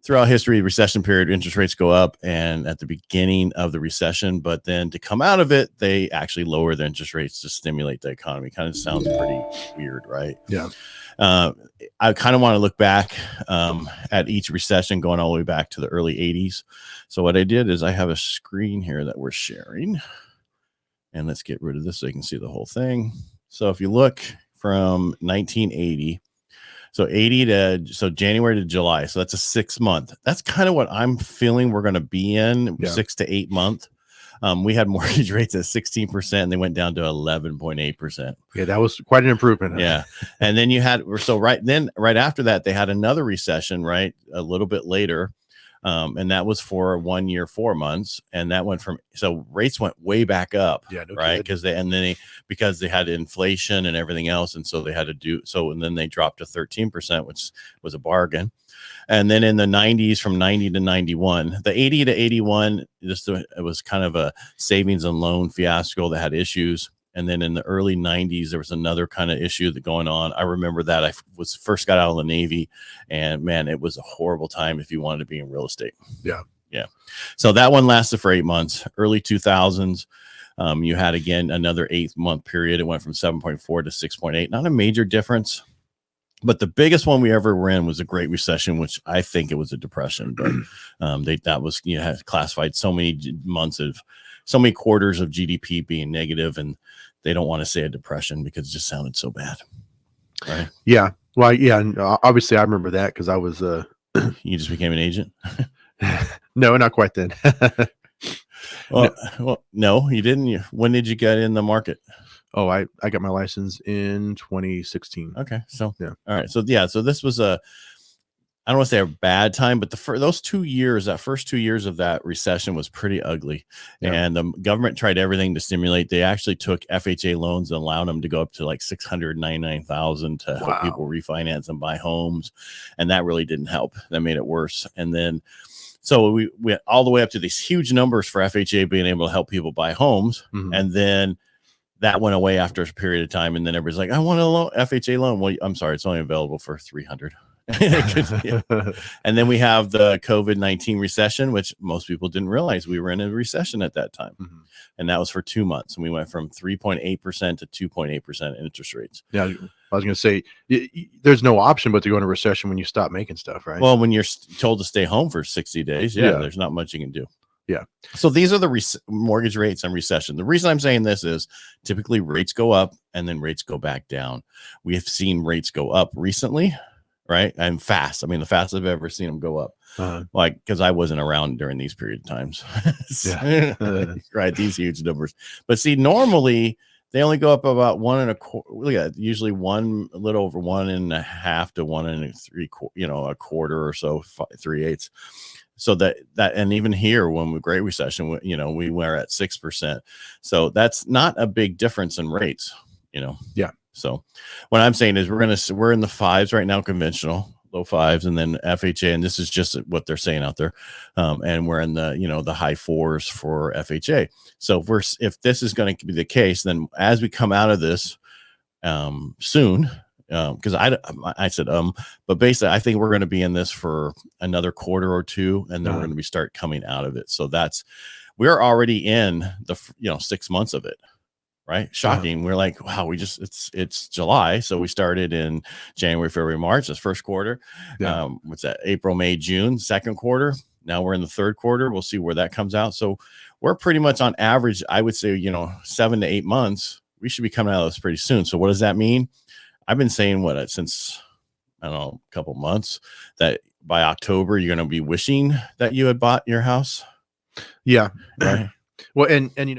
throughout history, recession period, interest rates go up, and at the beginning of the recession, but then to come out of it, they actually lower the interest rates to stimulate the economy. Kind of sounds pretty weird, right? Yeah. I kind of want to look back at each recession going all the way back to the early 80s. So what I did is I have a screen here that we're sharing, and let's get rid of this so you can see the whole thing. So if you look from 1980, so January to July. So that's a 6 month. That's kind of what I'm feeling we're going to be in 6 to 8 months. We had mortgage rates at 16% and they went down to 11.8%. Yeah, that was quite an improvement. Yeah. And then you had, right after that, they had another recession, right? A little bit later. And that was for 1 year, 4 months. And that went so rates went way back up. Yeah, no right. Because they had inflation and everything else. And so they had to and then they dropped to 13%, which was a bargain. And then in the 90s, from 90 to 91, the 80 to 81, it was kind of a savings and loan fiasco that had issues. And then in the early 90s, there was another kind of issue going on. I remember that I first got out of the Navy, and man, it was a horrible time if you wanted to be in real estate. Yeah. Yeah. So that one lasted for 8 months. Early 2000s, you had, again, another 8 month period. It went from 7.4 to 6.8. Not a major difference. But the biggest one we ever were in was a Great Recession, which I think it was a depression. But had classified so many months of so many quarters of GDP being negative, and they don't want to say a depression because it just sounded so bad. Right? Yeah. Well, yeah. And obviously, I remember that because I was. You just became an agent? No, not quite then. Well, no, you didn't. When did you get in the market? Oh, I got my license in 2016. Okay. So, yeah. All right. So, yeah. So this was I don't want to say a bad time, but those 2 years, that first 2 years of that recession was pretty ugly. Yeah. And the government tried everything to stimulate. They actually took FHA loans and allowed them to go up to like $699,000 to help people refinance and buy homes. And that really didn't help. That made it worse. And then, so we went all the way up to these huge numbers for FHA being able to help people buy homes. Mm-hmm. And then that went away after a period of time. And then everybody's like, I want a FHA loan. Well, I'm sorry, it's only available for $300. And then we have the COVID-19 recession, which most people didn't realize we were in a recession at that time. Mm-hmm. And that was for 2 months. And we went from 3.8% to 2.8% interest rates. Yeah. I was going to say, there's no option but to go into recession when you stop making stuff, right? Well, when you're told to stay home for 60 days, there's not much you can do. Yeah. So these are the mortgage rates and recession. The reason I'm saying this is typically rates go up and then rates go back down. We have seen rates go up recently, right? And fast. I mean, the fastest I've ever seen them go up. Like, because I wasn't around during these period of times. Right. These huge numbers. But see, normally they only go up about 1.25. Usually a little over 1.5 to 1.75, a quarter or so, 3/8. So that and even here when the Great Recession, we were at 6%. So that's not a big difference in rates, Yeah. So what I'm saying is we're in the fives right now, conventional low fives, and then FHA, and this is just what they're saying out there. And we're in the high fours for FHA. So if this is going to be the case, then as we come out of this soon, because I said but basically I think we're going to be in this for another quarter or two, and then we're going to start coming out of it. So we're already in the 6 months of it, right? Shocking. We're like, wow, it's July, so we started in January, February, March, this first quarter. What's that? April, May, June, second quarter. Now we're in the third quarter. We'll see where that comes out. So we're pretty much on average, I would say 7 to 8 months. We should be coming out of this pretty soon. So what does that mean? I've been saying since, I don't know, a couple months, that by October, you're going to be wishing that you had bought your house. Yeah. Right. Well, and